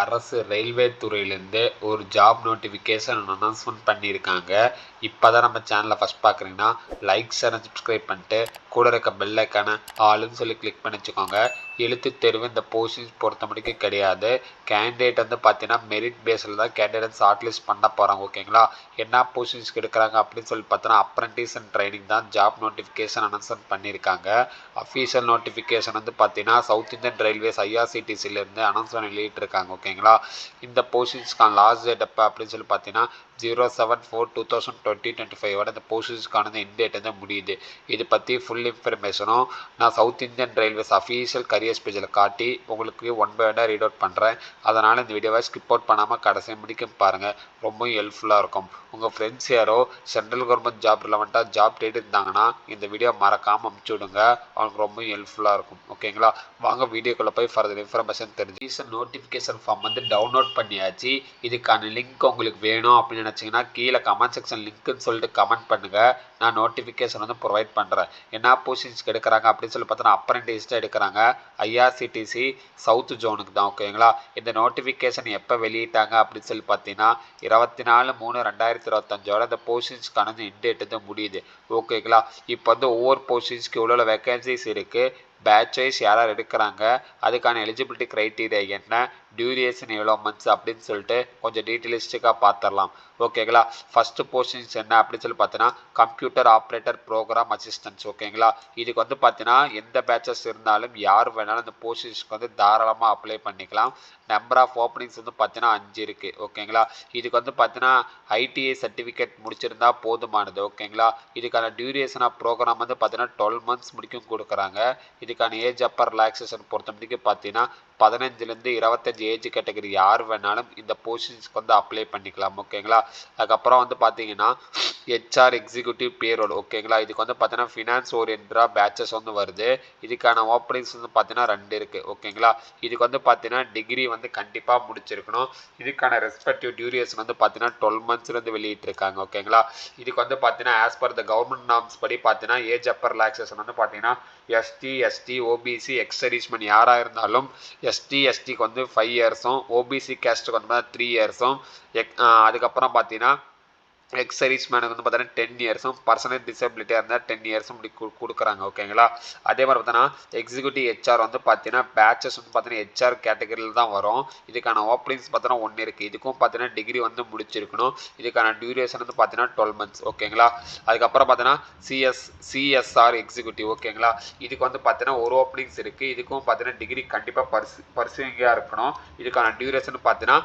அரசு ரயில்வே துறையிலேருந்து ஒரு job notification announcement பண்ணியிருக்காங்க. இப்போ தான் நம்ம சேனலை ஃபஸ்ட் பார்க்குறீங்கன்னா லைக் ஷேர் சப்ஸ்கிரைப் பண்ணிட்டு கூட இருக்க பெல் ஐக்கான ஆளுன்னு சொல்லி கிளிக் பண்ணி வச்சுக்கோங்க. எழுத்து தேர்வு இந்த போஸ்டிங்ஸ் பொறுத்த முடிக்கும் கிடையாது. கேண்டிடேட் வந்து பார்த்தீங்கன்னா மெரிட் பேஸில் தான் கேண்டிடேட் ஷார்ட் லிஸ்ட் பண்ண போகிறாங்க. ஓகேங்களா, என்ன போஸ்டிங்ஸ்க்கு எடுக்கிறாங்க அப்படின்னு சொல்லி பார்த்தோன்னா அப்ரெண்டிஸ் அண்ட் ட்ரைனிங் தான் ஜாப் நோட்டிஃபிகேஷன் அனௌன்ஸ்மெண்ட் பண்ணியிருக்காங்க. அஃபீஷியல் நோட்டிஃபிகேஷன் வந்து பார்த்தீங்கன்னா சவுத் இந்தியன் ரயில்வேஸ் ஐஆர்சிடிசிலேருந்து அனௌன்ஸ்மெண்ட் வெளியிட்டிருக்காங்க. ஓகேங்களா, இந்த போஸ்டிங்ஸ்க்கான லாஸ்ட் டேட் எப்போ அப்படின்னு சொல்லி பார்த்தீங்கன்னா 07/4/2025 இந்த போஸ்டிங்ஸ்க்கான இன்டேட் வந்து முடியுது. இது பற்றி ஃபுல் இன்ஃபர்மேஷனும் நான் south Indian railways official careers பேஜில் காட்டி உங்களுக்கு ஒன் பை ஒன்னாக ரீட் அவுட் பண்ணுறேன். அதனால் இந்த வீடியோவை ஸ்கிப் அவுட் பண்ணாமல் கடைசி முடிக்க பாருங்கள், ரொம்ப ஹெல்ப்ஃபுல்லாக இருக்கும். உங்கள் ஃப்ரெண்ட்ஸ் யாரோ சென்ட்ரல் கவர்மெண்ட் ஜாப் ரிலவெண்ட்டாக ஜாப் தேடி இருந்தாங்கன்னா இந்த வீடியோ மறக்காமல் அனுப்பிச்சி விடுங்க, அவங்களுக்கு ரொம்ப ஹெல்ப்ஃபுல்லாக இருக்கும். ஓகேங்களா, வாங்க வீடியோக்குள்ளே போய் ஃபர்தர் இன்ஃபர்மேஷன் தெரிஞ்சு நோட்டிஃபிகேஷன் ஃபார்ம் வந்து டவுன்லோட் பண்ணியாச்சு. இதுக்கான லிங்க் உங்களுக்கு வேணும் அப்படின்னு நினச்சிங்கன்னா கீழே கமெண்ட் செக்ஷன் லிங்க்னு சொல்லிட்டு கமெண்ட் பண்ணுங்கள். நான் நோட்டிஃபிகேஷன் வந்து ப்ரொவைட் பண்ணுறேன். என்ன போஸ்டிங்ஸ்க்கு எடுக்கிறாங்க அப்படின்னு சொல்லி பார்த்தோன்னா அப்ரெண்டிஸ் தான் எடுக்கிறாங்க. ஐஆர்சிடிசி சவுத் ஜோனுக்கு தான். ஓகேங்களா, இந்த நோட்டிஃபிகேஷன் எப்போ வெளியிட்டாங்க அப்படின்னு சொல்லி பார்த்தீங்கன்னா 24/3/2025 இந்த போஸ்டிங்ஸ்க்கான இன்டேட் வந்து முடியுது. ஓகேங்களா, இப்போ வந்து ஒவ்வொரு போஸ்டிங்ஸ்க்கு எவ்வளோ வேகன்சிஸ் இருக்குது, பேட்ச் வைஸ் யார் எடுக்கிறாங்க, அதுக்கான எலிஜிபிலிட்டி க்ரைட்டீரியா என்ன, டியூரேஷன் எவ்வளோ மந்த்ஸ் அப்படின்னு சொல்லிட்டு கொஞ்சம் டீட்டெயிலிஸ்டிக்காக பார்த்துடலாம். ஓகேங்களா, ஃபஸ்ட்டு போஸ்டிங்ஸ் என்ன அப்படின்னு சொல்லி பார்த்தீங்கன்னா கம்ப்யூட்டர் ஆப்ரேட்டர் ப்ரோக்ராம் அசிஸ்டன்ஸ். ஓகேங்களா, இதுக்கு வந்து பார்த்தீங்கன்னா எந்த பேட்சஸ் இருந்தாலும் யார் வேணாலும் இந்த போஸ்டிங்ஸ்க்கு வந்து தாராளமாக அப்ளை பண்ணிக்கலாம். நம்பர் ஆஃப் ஓப்பனிங்ஸ் வந்து பார்த்தீங்கன்னா 5 இருக்குது. ஓகேங்களா, இதுக்கு வந்து பார்த்தீங்கன்னா ஐடிஐ சர்டிஃபிகேட் முடிச்சிருந்தா போதுமானது. ஓகேங்களா, இதுக்கான டியூரேஷன் ஆஃப் ப்ரோக்ராம் வந்து பார்த்தீங்கன்னா 12 மந்த்ஸ் முடிக்கும் கொடுக்குறாங்க. இதுக்கான ஏஜ் அப்பர் ரிலாக்ஸேஷன் பொறுத்த முடிக்கும் பார்த்தீங்கன்னா 15லேருந்து 25 ஏஜ் கேட்டகரி யார் வேணாலும் இந்த போஸ்டிங்ஸ்க்கு வந்து அப்ளை பண்ணிக்கலாம். ஓகேங்களா, அதுக்கப்புறம் வந்து பார்த்தீங்கன்னா ஹெச்ஆர் எக்ஸிக்யூட்டிவ் பேரோல். ஓகேங்களா, இதுக்கு வந்து பார்த்தீங்கன்னா ஃபினான்ஸ் ஓரியன்டாக பேட்சஸ் வந்து வருது. இதுக்கான ஓப்பனிங்ஸ் வந்து பார்த்தீங்கன்னா 2 இருக்குது. ஓகேங்களா, இதுக்கு வந்து பார்த்தீங்கன்னா டிகிரி வந்து கண்டிப்பாக முடிச்சிருக்கணும். இதுக்கான ரெஸ்பெக்டிவ் டியூரேஷன் வந்து பார்த்தீங்கன்னா 12 மந்த்ஸ்லேருந்து வெளியிட்டிருக்காங்க. ஓகேங்களா, இதுக்கு வந்து பார்த்தீங்கன்னா as per the government norms படி பார்த்தீங்கன்னா ஏஜ் அப்பர் ரிலாக்ஸேஷன் வந்து பார்த்தீங்கன்னா எஸ்டி ஓபிசி எக்ஸ் சர்வீஸ்மேன் யாராக இருந்தாலும் எஸ்டிக்கு வந்து 5 இயர்ஸும் ஓபிசி கேஸ்ட்டுக்கு வந்து 3 இயர்ஸும் அதுக்கப்புறம் பார்த்தீங்கன்னா எக்ஸ் சர்வீஸ்மேனுக்கு வந்து பார்த்தீங்கன்னா 10 இயர்ஸும் பர்சனல் டிசபிலிட்டியாக இருந்தால் 10 இயர்ஸும் இப்படி கொடுக்குறாங்க. ஓகேங்களா, அதே மாதிரி பார்த்தீங்கன்னா எக்ஸிக்யூட்டிவ் ஹெச்ஆர் வந்து பார்த்தீங்கன்னா பேட்சஸ் வந்து பார்த்தீங்கன்னா ஹெச்ஆர் கேட்டகரியில் தான் வரும். இதுக்கான ஓப்பனிங்ஸ் பார்த்தீங்கன்னா 1 இருக்குது. இதுக்கும் பார்த்தீங்கன்னா டிகிரி வந்து முடிச்சிருக்கணும். இதுக்கான டியூரேஷன் வந்து பார்த்தீங்கன்னா 12 மந்த்ஸ். ஓகேங்களா, அதுக்கப்புறம் பார்த்தீங்கன்னா சிஎஸ்ஆர் எக்ஸிக்யூட்டிவ். ஓகேங்களா, இதுக்கு வந்து பார்த்தீங்கன்னா ஒரு ஓப்பனிங்ஸ் இருக்குது. இதுக்கும் பார்த்தீங்கன்னா டிகிரி கண்டிப்பாக பர்சூவிங்காக இருக்கணும். இதுக்கான டியூரேஷன் பார்த்தீங்கன்னா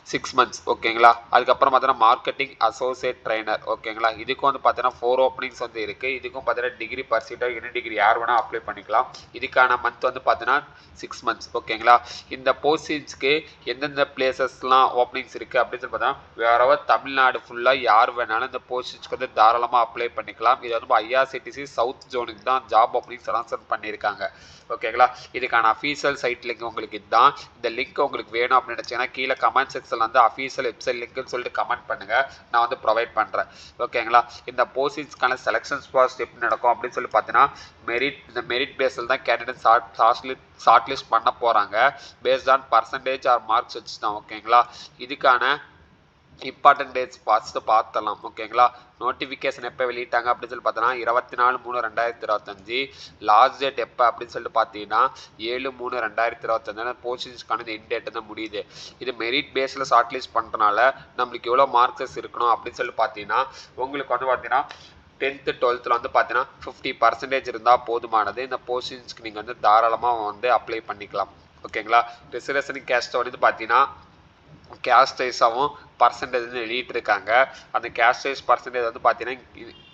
6 மந்த்ஸ். ஓகேங்களா, அதுக்கப்புறம் பார்த்தீங்கன்னா மார்க்கெட்டிங் அசோசியேட் ட்ரைனர். ஓகேங்களா, இதுக்கும் வந்து பார்த்தீங்கன்னா 4 ஓப்பனிங்ஸ் வந்து இருக்குது. இதுக்கும் பார்த்தீங்கன்னா டிகிரி பர்சீட்டர் எனி டிகிரி யார் வேணால் அப்ளை பண்ணிக்கலாம். இதுக்கான மந்த் வந்து பார்த்தீங்கன்னா 6 மந்த்ஸ். ஓகேங்களா, இந்த போஸ்டிங்ஸ்க்கு எந்தெந்த பிளேசஸ்லாம் ஓப்பனிங்ஸ் இருக்குது அப்படின்னு சொல்லி பார்த்தீங்கன்னா வேற தமிழ்நாடு ஃபுல்லாக யார் வேணாலும் இந்த போஸ்டிங்ஸ்க்கு வந்து தாராளமாக அப்ளை பண்ணிக்கலாம். இது வந்து ஐஆர்சிடிசி சவுத் ஜோனுக்கு தான் ஜாப் ஓப்பனிங்ஸ் அனௌன்ஸ் பண்ணியிருக்காங்க. ஓகேங்களா, இதுக்கான அஃபீஷியல் சைட் லிங்க் உங்களுக்கு இதுதான். இந்த லிங்க் உங்களுக்கு வேணும் அப்படின்னு நினச்சிங்கன்னா கீழே கமெண்ட் செக்ஷன் வந்து அஃபீஷியல் வெப்சைட் லிங்க்னு சொல்லிட்டு கமெண்ட் பண்ணுங்கள், நான் வந்து ப்ரொவைட் பண்ணுறேன். ஓகேங்களா, இந்த போஸ்டிங்ஸ்க்கான செலெக்ஷன்ஸ் ப்ராசஸ் எப்படி நடக்கும் அப்படின்னு சொல்லி பார்த்தீங்கன்னா இந்த மெரிட் பேஸில் தான் கேண்டிடேட் ஷார்ட் லிஸ்ட் பண்ண போகிறாங்க. Based on percentage or marks வச்சு தான். ஓகேங்களா, இதுக்கான இம்பார்ட்டன்ட் டேட்ஸ் பார்த்துடலாம். ஓகேங்களா, நோட்டிஃபிகேஷன் எப்போ வெளியிட்டாங்க அப்படின்னு சொல்லி பார்த்தோன்னா 24/3/2025. லாஸ்ட் டேட் எப்போ அப்படின்னு சொல்லிட்டு பார்த்தீங்கன்னா 7/3/2025 போஸ்டிங்ஸ்க்கான இன்டேட் தான் முடியுது. இது மெரிட் பேஸில் ஷார்ட் லிஸ்ட் பண்ணுறதுனால நம்மளுக்கு எவ்வளோ மார்க்ஸஸ் இருக்கணும் அப்படின்னு சொல்லி பார்த்தீங்கன்னா உங்களுக்கு வந்து பார்த்தீங்கன்னா 10th 12th வந்து பார்த்தீங்கன்னா 50% இருந்தால் போதுமானது. இந்த போஸ்டிங்ஸ்க்கு நீங்கள் வந்து தாராளமாக வந்து அப்ளை பண்ணிக்கலாம். ஓகேங்களா, ரிசர்வேஷன் கேஸ்ட்டை வந்து பார்த்தீங்கன்னா கேஸ்ட் வைஸாகவும் பர்சன்டேஜ் வந்து வெளியிட்டிருக்காங்க. அந்த கேஸ்ட் வைஸ் பர்சன்டேஜ் வந்து பார்த்தீங்கன்னா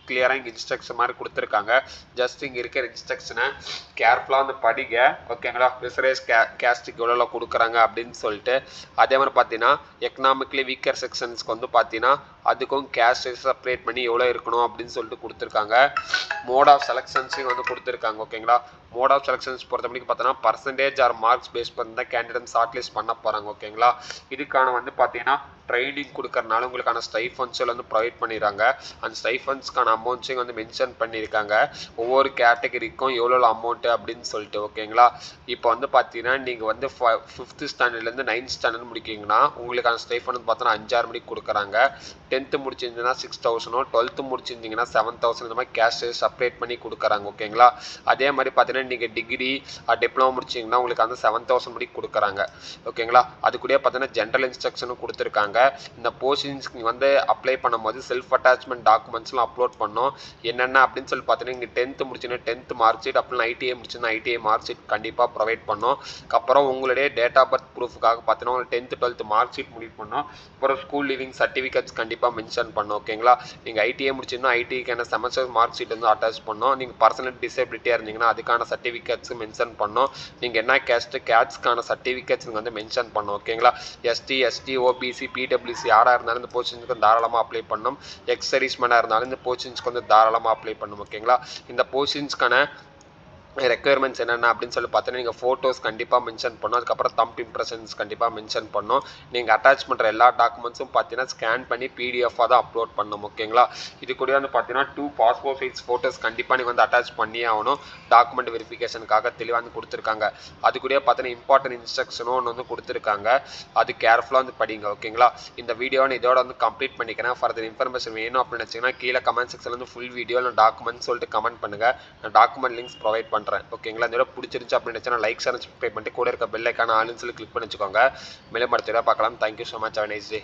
கிளியராக இங்கே இன்ஸ்ட்ரக்ஷன் மாதிரி கொடுத்துருக்காங்க. ஜஸ்ட் இங்கே இருக்கிற இன்ஸ்ட்ரக்ஷனை கேர்ஃபுல்லாக வந்து படிங்க. ஓகேங்களா, ரிசர்வேஸ் கேஸ்ட்டுக்கு எவ்வளோ கொடுக்குறாங்க அப்படின்னு சொல்லிட்டு. அதே மாதிரி பார்த்தீங்கன்னா எக்கனாமிக்கலி வீக்கர் செக்ஷன்ஸ்க்கு வந்து பார்த்தீங்கன்னா அதுக்கும் கேஸ்ட் செப்பரேட் பண்ணி எவ்வளோ இருக்கணும் அப்படின்னு சொல்லிட்டு கொடுத்துருக்காங்க. மோட் ஆஃப் செலெக்ஷன்ஸையும் வந்து கொடுத்துருக்காங்க. ஓகேங்களா, மோட் ஆஃப் செலெக்ஷன்ஸ் பொறுத்த வரைக்கும் பார்த்தீங்கன்னா பர்சன்டேஜ் ஆர் மார்க்ஸ் பேஸ் பண்ணி தான் கேண்டிடேட் ஷார்ட் லிஸ்ட் பண்ண போகிறாங்க. ஓகேங்களா, இதுக்கான வந்து பார்த்தீங்கன்னா ட்ரைனிங் கொடுக்கறனால உங்களுக்கான ஸ்டைஃபண்ட்ஸில் வந்து ப்ரொவைட் பண்ணிடுறாங்க. அந்த ஸ்டைஃபண்ட்ஸ்க்கான அமௌண்ட்ஸையும் வந்து மென்ஷன் பண்ணியிருக்காங்க, ஒவ்வொரு கேட்டகரிக்கும் எவ்வளோ அமௌண்ட்டு அப்படின்னு சொல்லிட்டு. ஓகேங்களா, இப்போ வந்து பார்த்தீங்கன்னா நீங்கள் வந்து 5th ஸ்டாண்டர்ட்லேருந்து 9th ஸ்டாண்டர்ட் முடிக்கிங்கன்னா உங்களுக்கான ஸ்டைஃபண்ட் வந்து பார்த்தீங்கன்னா 5,000 மணிக்கு கொடுக்குறாங்க. 10th முடிச்சிருந்தீங்கன்னா 6,000, 12th முடிச்சிருந்தீங்கன்னா 7,000, இந்த மாதிரி கேஷ் செப்பரேட் பண்ணி கொடுக்குறாங்க. ஓகேங்களா, அதே மாதிரி பார்த்தீங்கன்னா நீங்கள் டிகிரி டிப்ளமோ முடிச்சிங்கன்னா உங்களுக்கு வந்து 7,000 மணிக்கு கொடுக்குறாங்க. ஓகேங்களா, அது கூட பார்த்தீங்கன்னா ஜென்ரல் இன்ஸ்ட்ரக்ஷனும் கொடுத்துருக்காங்க. இந்த போஸ்டிங்ஸ்க்கு வந்து அப்ளை பண்ணும்போது செல்ஃப் அட்டாச்மெண்ட் டாக்குமெண்ட்ஸ்லாம் அப்லோட் பண்ணோம். என்னென்ன அப்படின்னு சொல்லி பார்த்தீங்கன்னா நீங்கள் 10th முடிச்சுன்னா 10th மார்க் ஷீட், அப்புறம் ஐடிஐ முடிச்சுன்னா ஐடிஐ மார்க் ஷீட் கண்டிப்பாக ப்ரொவைட் பண்ணோம். அப்புறம் உங்களுடைய டேட் ஆஃப் பர்த் ப்ரூஃபுக்காக பார்த்தீங்கன்னா உங்களுக்கு 10th 12th மார்க் ஷீட் முடிவு பண்ணோம். அப்புறம் ஸ்கூல் லிவிங் சர்டிஃபிகேட்ஸ் கண்டிப்பாக மென்ஷன் பண்ணோம். ஓகேங்களா, நீங்கள் ஐடிஐ முடிச்சுன்னா ஐடிஐக்கான செமஸ்டர் மார்க் ஷீட் வந்து அட்டாச் பண்ணோம். நீங்கள் பர்சனல் டிசபிலிட்டியாக இருந்தீங்கன்னா அதுக்கான சர்டிஃபிகேட்ஸ் மென்ஷன் பண்ணோம். நீங்கள் என்ன கேட்ஸ்க்கான சர்டிஃபிகேட்ஸ் நீங்கள் வந்து மென்ஷன் பண்ணோம். ஓகேங்களா, எஸ்டி எஸ்டி ஓபிசி பிடபிள்யூசி யாராக இருந்தாலும் இந்த போஸ்டிங்ஸ்க்கு தாராளமாக அப்ளை பண்ணணும். எக்ஸ் சர்வீஸ்மேனாக இருந்தாலும் இந்த போஸ்டிங்ஸ்க்கு வந்து தாராளமாக அப்ளை பண்ணணும். ஓகேங்களா, இந்த போஸ்டிங்ஸ்க்கான ரெக்குயர்மெண்ட்ஸ் என்னென்ன அப்படின்னு சொல்லி பார்த்தீங்கன்னா நீங்கள் ஃபோட்டோஸ் கண்டிப்பாக மென்ஷன் பண்ணணும். அதுக்கப்புறம் தம்ப் இம்ப்ரெஷன்ஸ் கண்டிப்பாக மென்ஷன் பண்ணணும். நீங்கள் அட்டாச் பண்ணுற எல்லா டாக்குமெண்ட்ஸும் பார்த்தீங்கன்னா ஸ்கேன் பண்ணி பிடிஎஃபாக தான் அப்லோட் பண்ணணும். ஓகேங்களா, இது கூட வந்து பார்த்தீங்கன்னா 2 பாஸ்போர்ட் சைஸ் ஃபோட்டோஸ் கண்டிப்பாக நீங்கள் வந்து அட்டாச் பண்ணியே ஆகணும். டாக்குமெண்ட் வெரிஃபிகேஷனுக்காக தெளிவாக வந்து கொடுத்துருக்காங்க. அது கூட பார்த்தீங்கன்னா இம்பார்ட்டன்ட் இன்ஸ்ட்ரக்ஷனும் ஒன்று வந்து கொடுத்துருக்காங்க, அது கேர்ஃபுல்லாக வந்து படிங்க. ஓகேங்களா, இந்த வீடியோவை இதோட வந்து கம்ப்ளீட் பண்ணிக்கிறேன். ஃபர்தர் இன்ஃபர்மேஷன் வேணும் அப்படின்னு நினச்சிங்கன்னா கீழே கமெண்ட் செக்ஷனில் வந்து ஃபுல் வீடியோ நான் டாக்குமெண்ட் சொல்லிட்டு கமெண்ட் பண்ணுங்கள். நான் டாக்குமெண்ட் லிங்க்ஸ் ப்ரொவைட் பண்ணுறேன். ஓகேங்களா, இந்த வீடியோ பிடிச்சிருந்துச்சு அப்படின்னு லைக் ஷேர் சப்ஸ்கிரைப் பண்ணிட்டு கூட இருக்க பெல் ஐக்கான ஆல்னு சொல்லி கிளிக் பண்ணி வச்சுக்கோங்க. மேலும் அடுத்த வீடியோ பார்க்கலாம். Thank you so much. Have a nice day.